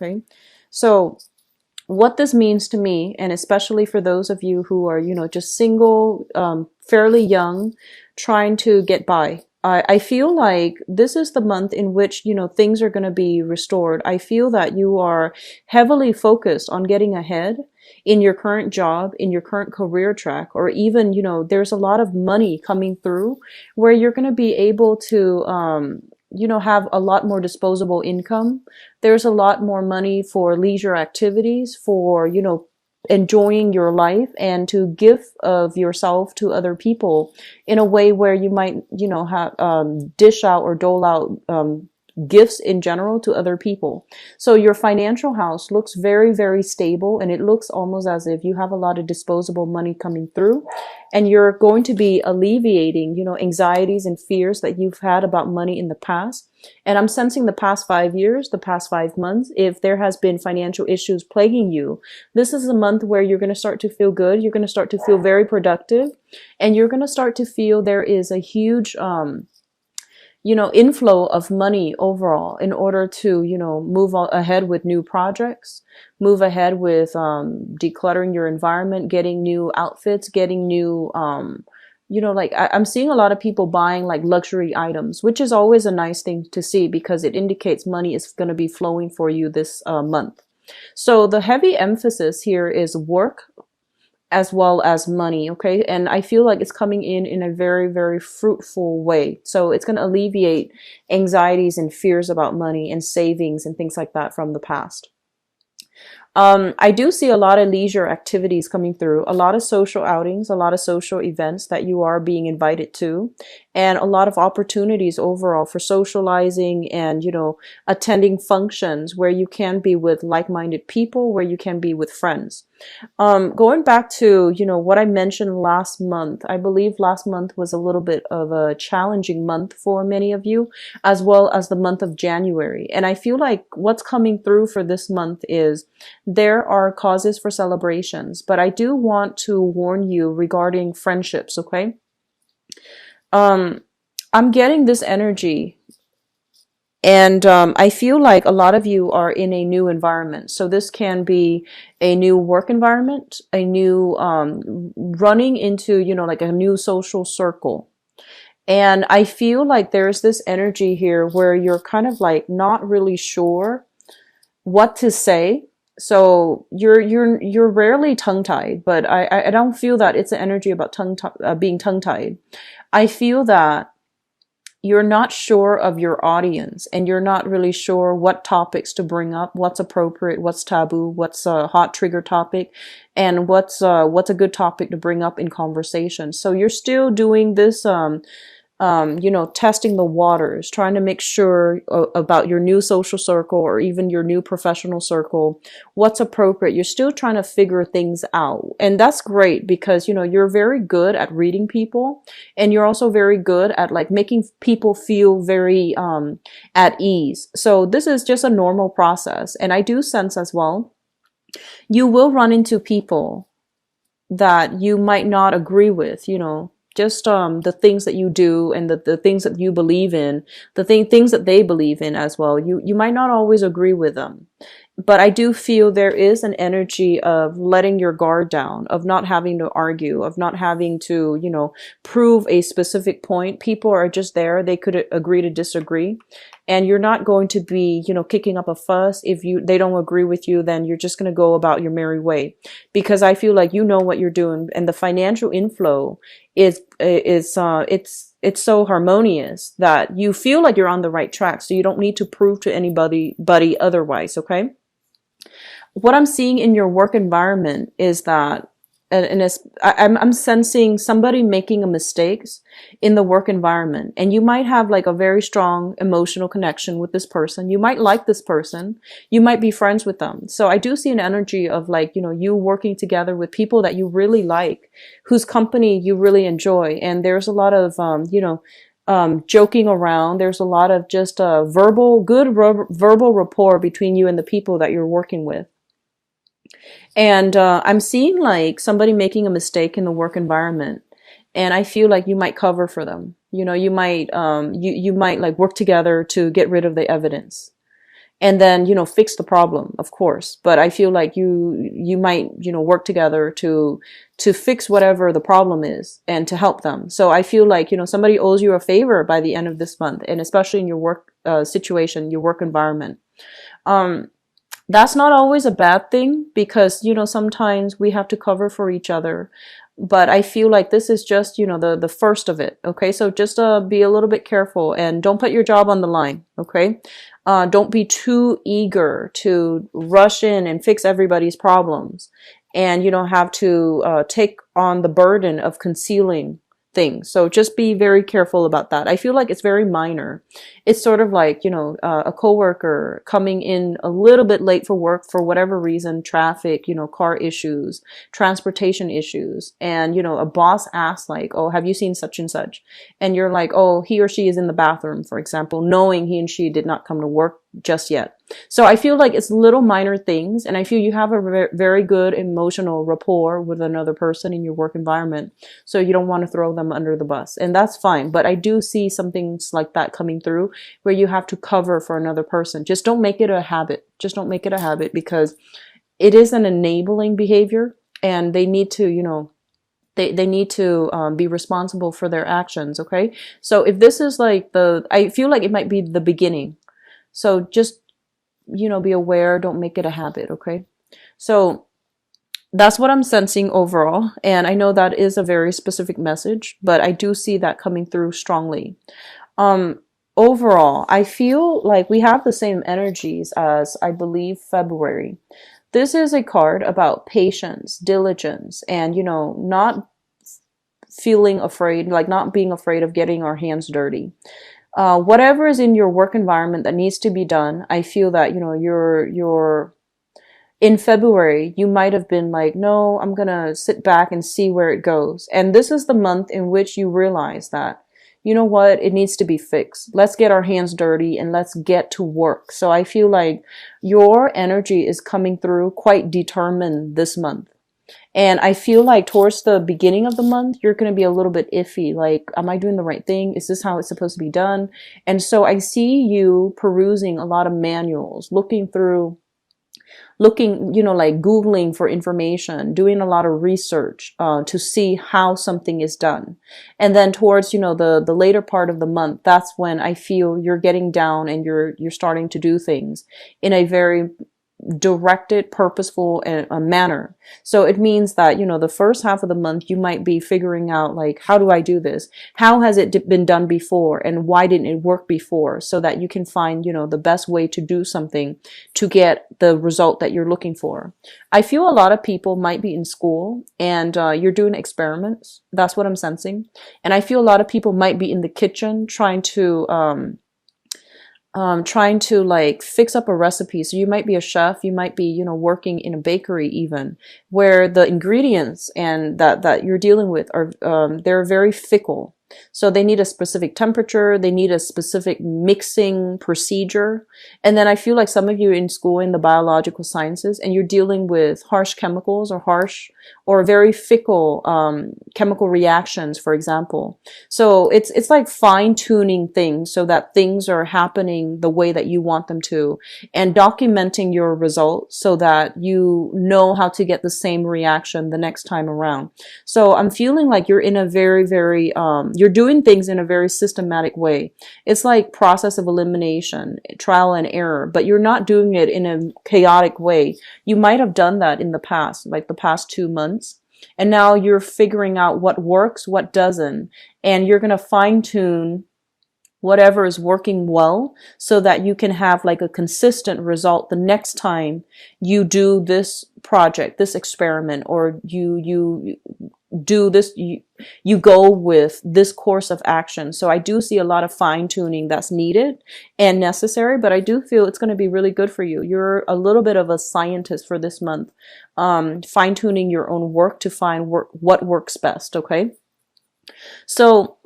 Okay. So what this means to me, and especially for those of you who are, just single, fairly young, trying to get by. I feel like this is the month in which, things are going to be restored. I feel that you are heavily focused on getting ahead in your current job, in your current career track, or even, there's a lot of money coming through where you're going to be able to, have a lot more disposable income. There's a lot more money for leisure activities, for, enjoying your life and to give of yourself to other people in a way where you might, have, dish out or dole out, gifts in general to other people. So your financial house looks very, very stable, and it looks almost as if you have a lot of disposable money coming through, and you're going to be alleviating, anxieties and fears that you've had about money in the past. And I'm sensing the past 5 years, the past 5 months, if there has been financial issues plaguing you, this is a month where you're going to start to feel good. You're going to start to feel very productive, and you're going to start to feel there is a huge, inflow of money overall in order to, move ahead with new projects, move ahead with, decluttering your environment, getting new outfits, getting new, I'm seeing a lot of people buying like luxury items, which is always a nice thing to see because it indicates money is going to be flowing for you this month. So the heavy emphasis here is work as well as money. Okay. And I feel like it's coming in a very, very fruitful way. So it's going to alleviate anxieties and fears about money and savings and things like that from the past. I do see a lot of leisure activities coming through, a lot of social outings, a lot of social events that you are being invited to, and a lot of opportunities overall for socializing and, attending functions where you can be with like-minded people, where you can be with friends. Going back to, what I mentioned last month, I believe last month was a little bit of a challenging month for many of you, as well as the month of January. And I feel like what's coming through for this month is there are causes for celebrations, but I do want to warn you regarding friendships, okay? I'm getting this energy. And I feel like a lot of you are in a new environment. So this can be a new work environment, a new running into, like a new social circle. And I feel like there's this energy here where you're kind of like not really sure what to say. So you're rarely tongue-tied, but I don't feel that it's an energy about being tongue-tied. I feel that you're not sure of your audience, and you're not really sure what topics to bring up, what's appropriate, what's taboo, what's a hot trigger topic, and what's a good topic to bring up in conversation. So you're still doing this, testing the waters, trying to make sure about your new social circle or even your new professional circle, what's appropriate. You're still trying to figure things out. And that's great because, you're very good at reading people, and you're also very good at like making people feel very, at ease. So this is just a normal process. And I do sense as well, you will run into people that you might not agree with, just the things that you do and the things that you believe in, things that they believe in as well. You might not always agree with them. But I do feel there is an energy of letting your guard down, of not having to argue, of not having to, prove a specific point. People are just there. They could agree to disagree. And you're not going to be, kicking up a fuss. If they don't agree with you, then you're just going to go about your merry way. Because I feel like you know what you're doing, and the financial inflow it's so harmonious that you feel like you're on the right track. So you don't need to prove to anybody otherwise. Okay. What I'm seeing in your work environment is that, I'm sensing somebody making a mistakes in the work environment, and you might have like a very strong emotional connection with this person. You might like this person. You might be friends with them. So I do see an energy of like, you working together with people that you really like, whose company you really enjoy. And there's a lot of, joking around. There's a lot of just good verbal rapport between you and the people that you're working with. And I'm seeing like somebody making a mistake in the work environment, and I feel like you might cover for them. You might like work together to get rid of the evidence. and then, fix the problem, of course. But I feel like you might, work together to fix whatever the problem is and to help them. So I feel like, somebody owes you a favor by the end of this month, and especially in your work situation, your work environment. Um, that's not always a bad thing, because, sometimes we have to cover for each other. But I feel like this is just, the first of it. Okay. So just be a little bit careful and don't put your job on the line. Okay. Don't be too eager to rush in and fix everybody's problems. And you don't have to take on the burden of concealing things. So just be very careful about that. I feel like it's very minor. It's sort of like, a coworker coming in a little bit late for work for whatever reason, traffic, car issues, transportation issues. And, a boss asks like, oh, have you seen such and such? And you're like, oh, he or she is in the bathroom, for example, knowing he and she did not come to work just yet. So I feel like it's little minor things, and I feel you have a very good emotional rapport with another person in your work environment. So you don't want to throw them under the bus, and that's fine. But I do see some things like that coming through where you have to cover for another person. Just don't make it a habit. Just don't make it a habit, because it is an enabling behavior, and they need to, they need to be responsible for their actions. Okay. So if this is like I feel like it might be the beginning. So just, be aware, don't make it a habit. Okay. So that's what I'm sensing overall. And I know that is a very specific message, but I do see that coming through strongly. Overall, I feel like we have the same energies as, I believe, February. This is a card about patience, diligence, and, not feeling afraid, like not being afraid of getting our hands dirty. Whatever is in your work environment that needs to be done, I feel that, you're in February, you might have been like, no, I'm going to sit back and see where it goes. And this is the month in which you realize that, you know what, it needs to be fixed. Let's get our hands dirty and let's get to work. So I feel like your energy is coming through quite determined this month. And I feel like towards the beginning of the month, you're going to be a little bit iffy. Like, am I doing the right thing? Is this how it's supposed to be done? And so I see you perusing a lot of manuals, looking, like Googling for information, doing a lot of research to see how something is done. And then towards, the later part of the month, that's when I feel you're getting down and you're starting to do things in a very directed, purposeful manner. So it means that, the first half of the month, you might be figuring out like, how do I do this? How has it been done before? And why didn't it work before? So that you can find, the best way to do something to get the result that you're looking for. I feel a lot of people might be in school and you're doing experiments. That's what I'm sensing. And I feel a lot of people might be in the kitchen trying to like fix up a recipe. So you might be a chef, you might be, working in a bakery even, where the ingredients and that you're dealing with are, they're very fickle. So they need a specific temperature, they need a specific mixing procedure. And then I feel like some of you are in school in the biological sciences and you're dealing with harsh chemicals or very fickle chemical reactions, for example. So it's like fine tuning things so that things are happening the way that you want them to, and documenting your results so that you know how to get the same reaction the next time around. So I'm feeling like you're in a very, very, you're doing things in a very systematic way. It's like process of elimination, trial and error, but you're not doing it in a chaotic way. You might have done that in the past, like the past 2 months. And now you're figuring out what works, what doesn't, and you're going to fine tune whatever is working well so that you can have like a consistent result the next time you do this project, this experiment, or you do this, you go with this course of action. So I do see a lot of fine tuning that's needed and necessary, but I do feel it's going to be really good for you. You're a little bit of a scientist for this month, fine tuning your own work to find what works best. Okay. So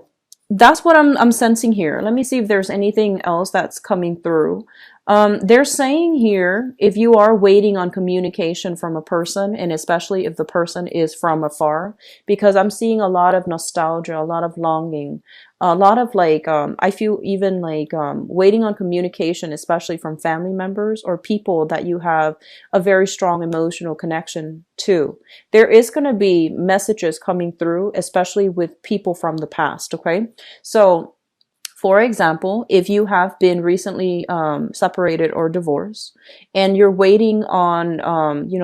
that's what I'm sensing here. Let me see if there's anything else that's coming through. They're saying here, if you are waiting on communication from a person, and especially if the person is from afar, because I'm seeing a lot of nostalgia, a lot of longing, a lot of like, I feel even like waiting on communication, especially from family members or people that you have a very strong emotional connection to. There is going to be messages coming through, especially with people from the past. Okay. So, for example, if you have been recently separated or divorced, and you're waiting on,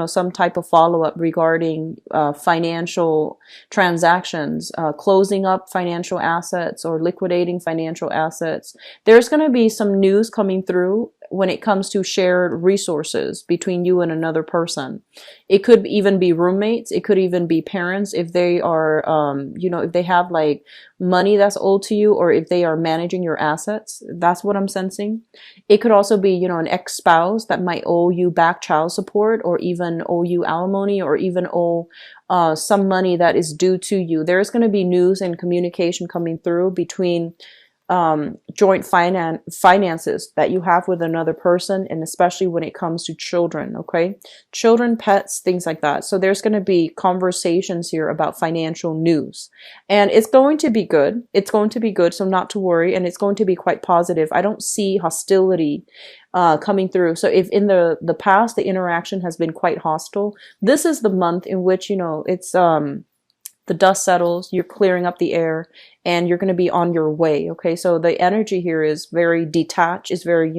some type of follow-up regarding financial transactions, closing up financial assets or liquidating financial assets, there's going to be some news coming through when it comes to shared resources between you and another person. It could even be roommates. It could even be parents if they are, if they have like money that's owed to you, or if they are managing your assets. That's what I'm sensing. It could also be, an ex-spouse that might owe you back child support, or even owe you alimony, or even owe some money that is due to you. There's going to be news and communication coming through between joint finances that you have with another person, and especially when it comes to children. Okay, children, pets, things like that. So there's going to be conversations here about financial news, and it's going to be good. It's going to be good, so not to worry, and it's going to be quite positive. I don't see hostility coming through. So if in the past the interaction has been quite hostile, this is the month in which it's the dust settles, you're clearing up the air, and you're going to be on your way. Okay, so the energy here is very detached. It's very,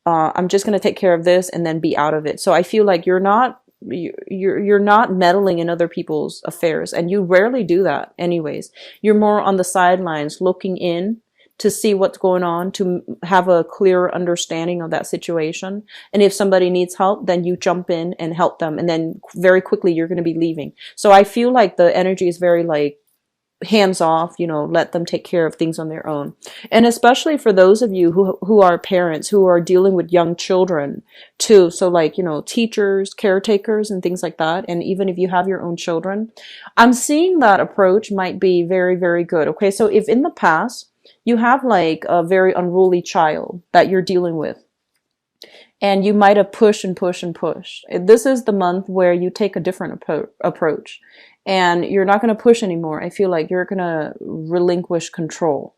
I'm just going to take care of this and then be out of it. So I feel like you're not meddling in other people's affairs, and you rarely do that anyways. You're more on the sidelines looking in to see what's going on, to have a clearer understanding of that situation. And if somebody needs help, then you jump in and help them. And then very quickly you're going to be leaving. So I feel like the energy is very like hands off, let them take care of things on their own. And especially for those of you who are parents, who are dealing with young children too. So like, teachers, caretakers and things like that. And even if you have your own children, I'm seeing that approach might be very, very good. Okay. So if in the past you have like a very unruly child that you're dealing with, and you might have pushed and pushed and pushed, this is the month where you take a different approach, and you're not going to push anymore. I feel like you're going to relinquish control.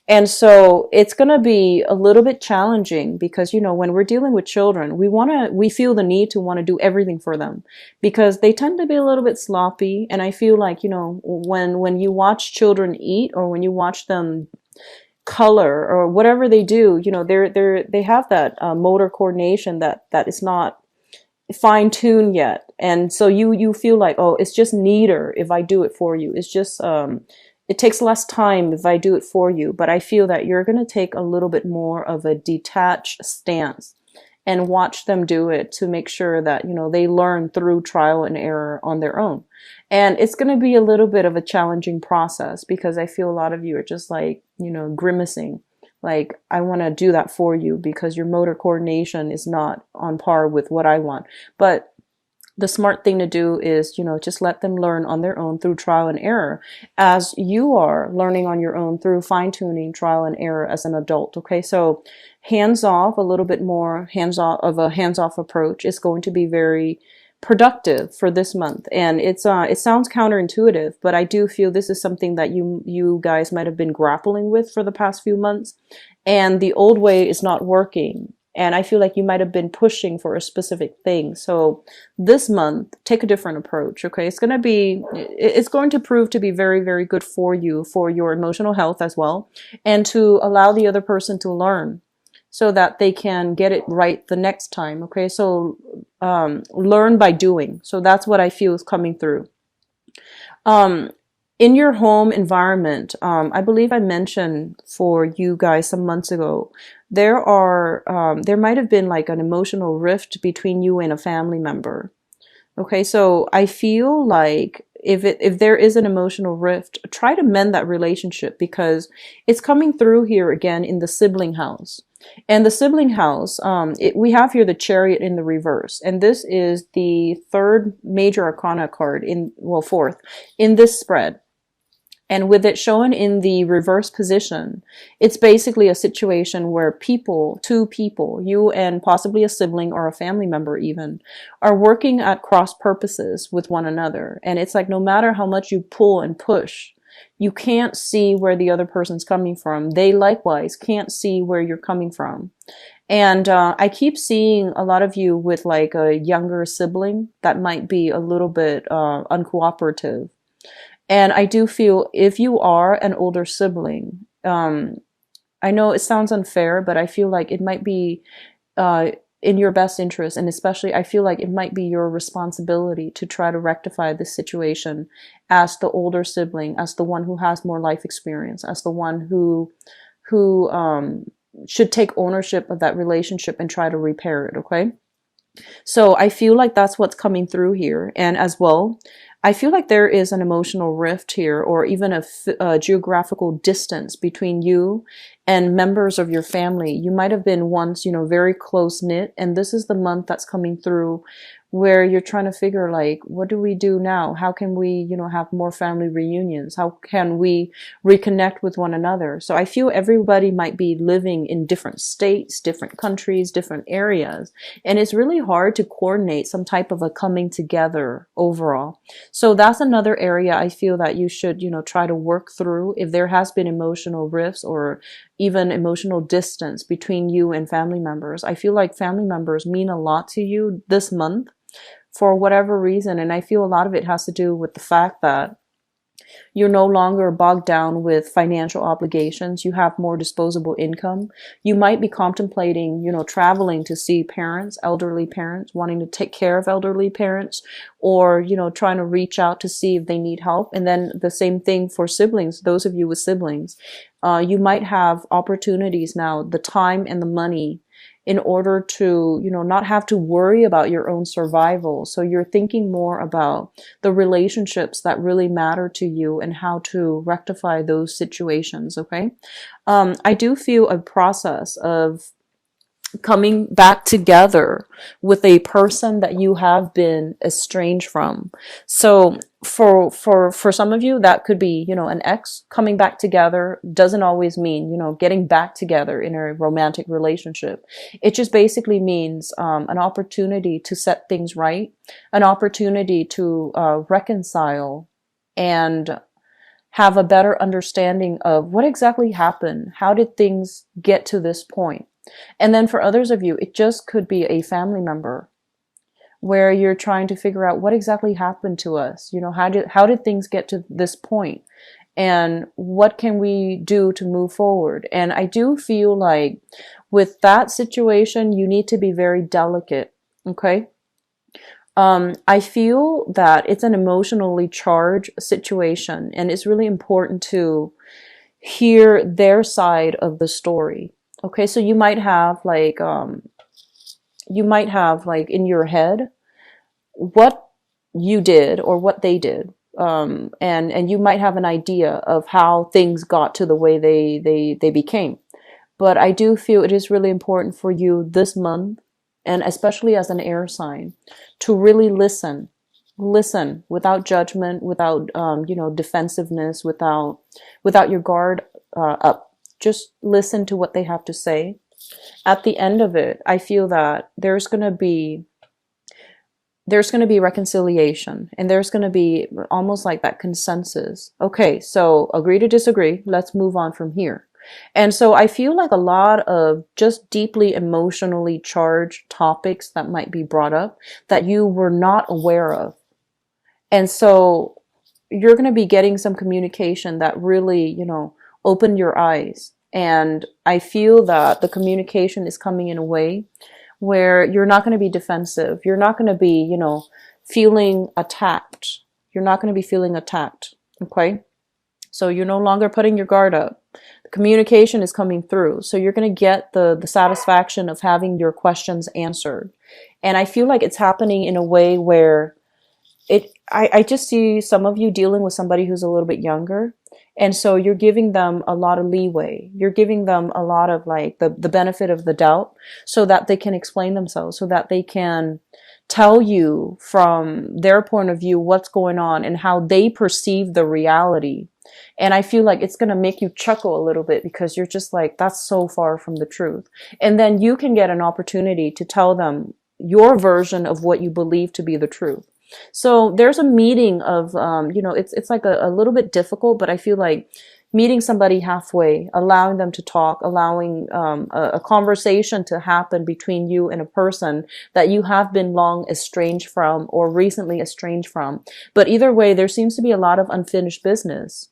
And so it's going to be a little bit challenging because, when we're dealing with children, we feel the need to want to do everything for them because they tend to be a little bit sloppy. And I feel like, when you watch children eat, or when you watch them color or whatever they do, they have that motor coordination that is not fine-tuned yet. And so you feel like, oh, it's just neater if I do it for you. It's just it takes less time if I do it for you. But I feel that you're going to take a little bit more of a detached stance and watch them do it to make sure that, they learn through trial and error on their own. And it's going to be a little bit of a challenging process because I feel a lot of you are just like, grimacing. Like, I want to do that for you because your motor coordination is not on par with what I want. But the smart thing to do is, just let them learn on their own through trial and error, as you are learning on your own through fine-tuning trial and error as an adult. Okay, so hands off, a little bit more hands-off approach is going to be very productive for this month. And it sounds counterintuitive, but I do feel this is something that you guys might have been grappling with for the past few months, and the old way is not working. And I feel like you might have been pushing for a specific thing. So this month, take a different approach. Okay, it's going to prove to be very, very good for you, for your emotional health as well, and to allow the other person to learn so that they can get it right the next time. Okay, so learn by doing. So that's what I feel is coming through. In your home environment, I believe I mentioned for you guys some months ago, there might have been like an emotional rift between you and a family member. Okay, so I feel like if there is an emotional rift, try to mend that relationship because it's coming through here again in the sibling house. And the sibling house, we have here the Chariot in the reverse, and this is the third major arcana card fourth in this spread. And with it shown in the reverse position, it's basically a situation where two people, you and possibly a sibling or a family member even, are working at cross purposes with one another. And it's like no matter how much you pull and push, you can't see where the other person's coming from. They likewise can't see where you're coming from. And I keep seeing a lot of you with like a younger sibling that might be a little bit uncooperative. And I do feel if you are an older sibling, I know it sounds unfair, but I feel like it might be in your best interest. And especially, I feel like it might be your responsibility to try to rectify this situation as the older sibling, as the one who has more life experience, as the one who should take ownership of that relationship and try to repair it. Okay. So I feel like that's what's coming through here. And as well, I feel like there is an emotional rift here, or even a geographical distance between you and members of your family. You might have been once, very close knit, and this is the month that's coming through where you're trying to figure like, what do we do now? How can we, have more family reunions? How can we reconnect with one another? So I feel everybody might be living in different states, different countries, different areas. And it's really hard to coordinate some type of a coming together overall. So that's another area I feel that you should, try to work through if there has been emotional rifts or even emotional distance between you and family members. I feel like family members mean a lot to you this month for whatever reason. And I feel a lot of it has to do with the fact that you're no longer bogged down with financial obligations. You have more disposable income. You might be contemplating, traveling to see parents, elderly parents, wanting to take care of elderly parents, or, trying to reach out to see if they need help. And then the same thing for siblings, those of you with siblings. You might have opportunities now, the time and the money in order to, not have to worry about your own survival. So you're thinking more about the relationships that really matter to you and how to rectify those situations. Okay. I do feel a process of coming back together with a person that you have been estranged from. So for some of you, that could be, an ex. Coming back together doesn't always mean, getting back together in a romantic relationship. It just basically means an opportunity to set things right, an opportunity to reconcile and have a better understanding of what exactly happened. How did things get to this point? And then for others of you, it just could be a family member where you're trying to figure out what exactly happened to us. How did things get to this point? And what can we do to move forward? And I do feel like with that situation, you need to be very delicate. Okay. I feel that it's an emotionally charged situation, and it's really important to hear their side of the story. Okay, so you might have like in your head what you did or what they did, and you might have an idea of how things got to the way they became. But I do feel it is really important for you this month, and especially as an air sign, to really listen without judgment, without defensiveness, without your guard up. Just listen to what they have to say. At the end of it, I feel that there's going to be reconciliation, and there's going to be almost like that consensus. Okay, so agree to disagree. Let's move on from here. And so I feel like a lot of just deeply emotionally charged topics that might be brought up that you were not aware of. And so you're going to be getting some communication that really, open your eyes. And I feel that the communication is coming in a way where you're not going to be defensive. You're not going to be, feeling attacked. You're not going to be feeling attacked. Okay. So you're no longer putting your guard up. The communication is coming through. So you're going to get the satisfaction of having your questions answered. And I feel like it's happening in a way where I just see some of you dealing with somebody who's a little bit younger. And so you're giving them a lot of leeway. You're giving them a lot of like the benefit of the doubt so that they can explain themselves, so that they can tell you from their point of view what's going on and how they perceive the reality And I feel like it's going to make you chuckle a little bit because you're just like, that's so far from the truth. And then you can get an opportunity to tell them your version of what you believe to be the truth. So there's a meeting of, it's like a little bit difficult, but I feel like meeting somebody halfway, allowing them to talk, allowing a conversation to happen between you and a person that you have been long estranged from or recently estranged from. But either way, there seems to be a lot of unfinished business,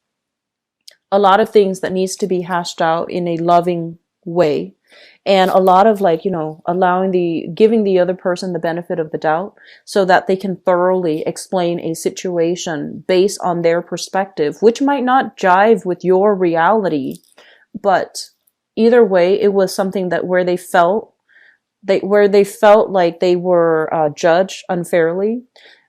a lot of things that needs to be hashed out in a loving way, and a lot of like, giving the other person the benefit of the doubt so that they can thoroughly explain a situation based on their perspective, which might not jive with your reality. But either way, it was something that where they felt like they were judged unfairly,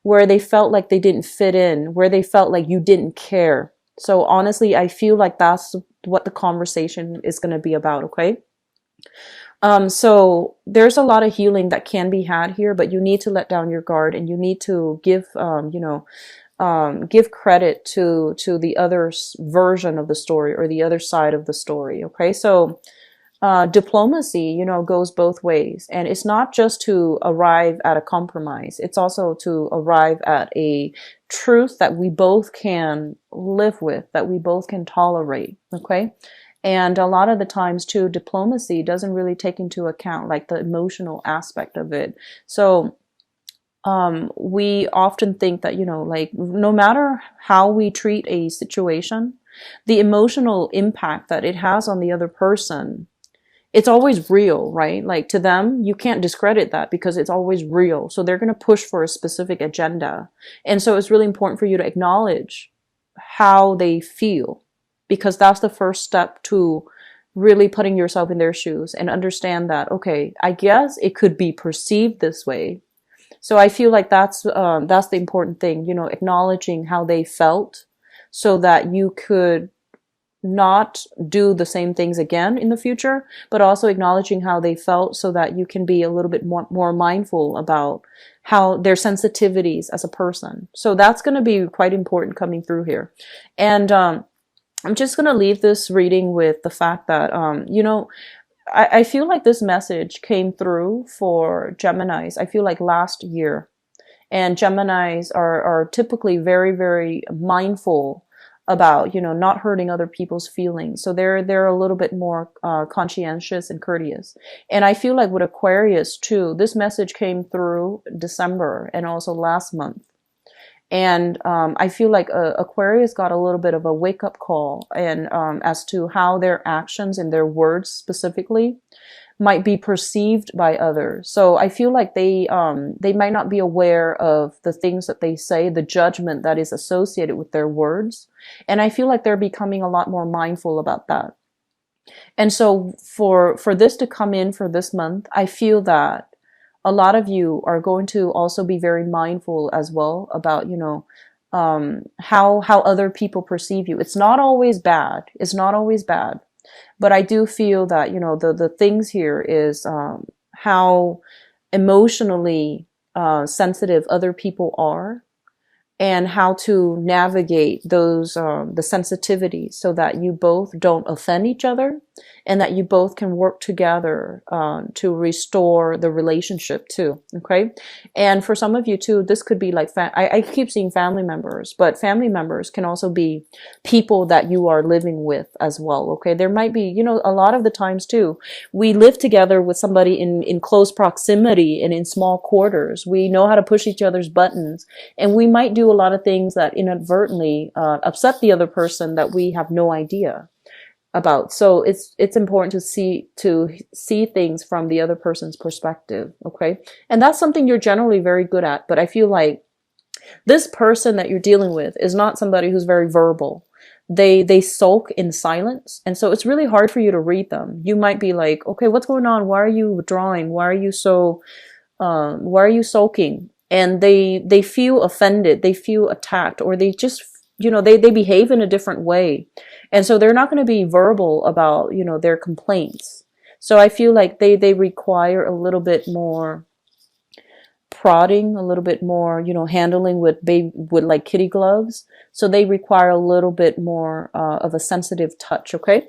where they felt like they didn't fit in, where they felt like you didn't care. So honestly, I feel like that's what the conversation is going to be about. Okay. So there's a lot of healing that can be had here, but you need to let down your guard and you need to give, give credit to the other version of the story or the other side of the story. Okay. So, diplomacy, goes both ways, and it's not just to arrive at a compromise. It's also to arrive at a truth that we both can live with, that we both can tolerate. Okay. And a lot of the times too, diplomacy doesn't really take into account like the emotional aspect of it. So, we often think that, like no matter how we treat a situation, the emotional impact that it has on the other person, it's always real, right? Like to them, you can't discredit that because it's always real. So they're going to push for a specific agenda. And so it's really important for you to acknowledge how they feel, because that's the first step to really putting yourself in their shoes and understand that, okay, I guess it could be perceived this way. So I feel like that's the important thing, acknowledging how they felt so that you could not do the same things again in the future, but also acknowledging how they felt so that you can be a little bit more mindful about how their sensitivities as a person. So that's going to be quite important coming through here. And I'm just going to leave this reading with the fact that, I feel like this message came through for Geminis, I feel like last year. And Geminis are typically very, very mindful about, not hurting other people's feelings. So they're a little bit more conscientious and courteous. And I feel like with Aquarius too, this message came through December and also last month. And I feel like Aquarius got a little bit of a wake-up call, and as to how their actions and their words specifically might be perceived by others. So I feel like they might not be aware of the things that they say, the judgment that is associated with their words. And I feel like they're becoming a lot more mindful about that. And so for this to come in for this month, I feel that a lot of you are going to also be very mindful as well about, how other people perceive you. It's not always bad. It's not always bad. But I do feel that, the things here is how emotionally sensitive other people are, and how to navigate those the sensitivities so that you both don't offend each other, and that you both can work together to restore the relationship too. Okay. And for some of you too, this could be like, I keep seeing family members, but family members can also be people that you are living with as well. Okay. There might be, a lot of the times too, we live together with somebody in close proximity and in small quarters. We know how to push each other's buttons, and we might do a lot of things that inadvertently upset the other person that we have no idea about. So it's important to see things from the other person's perspective. Okay. And that's something you're generally very good at. But I feel like this person that you're dealing with is not somebody who's very verbal. They sulk in silence. And so it's really hard for you to read them. You might be like, okay, what's going on? Why are you withdrawing? Why are you sulking? And they feel offended, they feel attacked, or they just, they behave in a different way. And so they're not going to be verbal about, their complaints. So I feel like they require a little bit more prodding, a little bit more, handling with baby with like kitty gloves. So they require a little bit more of a sensitive touch. Okay.